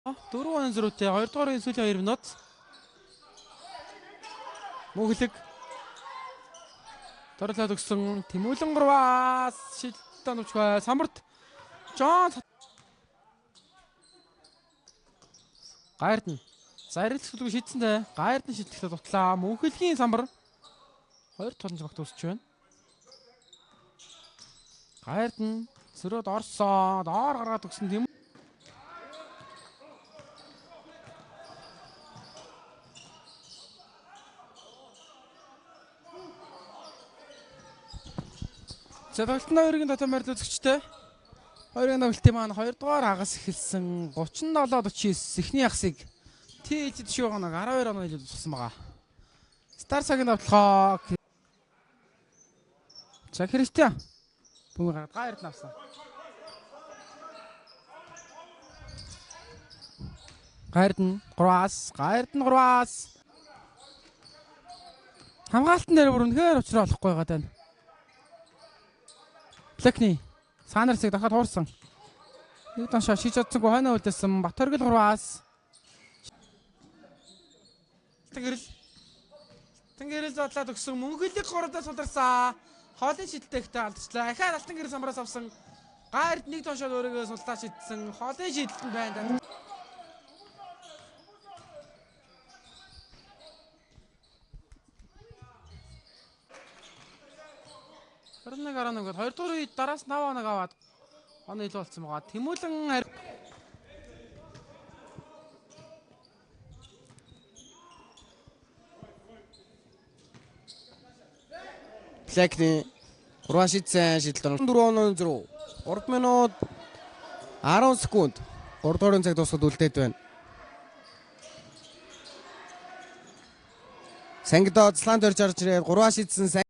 4-0-тэй 2 дугаар сүүлийн 2 минут. Мөнхлөг торлоод өгсөн Тэмүүлэн 3-аас шилдэлтэн авчгаа самбарт Жон Гайрдан зарил сүлгүй шийдсэнтэй Гайрдан шилдэхдээ дутлаа. Мөнхлөгийн самбар 2 тулж багт өсч байна. Гайрдан сөрөөд орсоо доор гаргаад өгсөн Тэм Цэвэрлтэн хоёрын дотор морил үзэгчтэй. Хоёрын тоглолтын маань 2 дугаар хагас эхэлсэн 37-49 эхний хагасыг Т-д шүү гоног 12 оноо илүү туссан байгаа. Стар цагийн давталгаа. За Кристиан бүгд гараад Гайрд навсан. Гайрдан 3-аас хамгаалтан дээр бүр үнэхээр учраа олохгүй байгаа даа. Плекни Санарсыг дахиад хуурсан. Нэг даншаа шиж чадсангүй хойноо үлдээсэн Батөргөл 3-аас. Тэнгэрэл задлаад өгсөн Мөнхлөг 3-даа суларсан. Хоолын шидэлтэйгтэй алдчихлаа. Ахаад Алтан гэрэл самраас авсан. Гайрд нэг тоншоод өөрийгөө султаа шидсэн. Хоолын шидэлтэнд байна. Нэг 2 дугаар үед дараас 5 хоног аваад оноо илүү болсон байгаа. Тэмүүлэн Плекни 3 шидсэн шидэлт 4-0 3 минут 10 секунд 3 дугаар цаг дуусахад үлдээд байна. Сангидоо цланд орж ирээд 3 шидсэн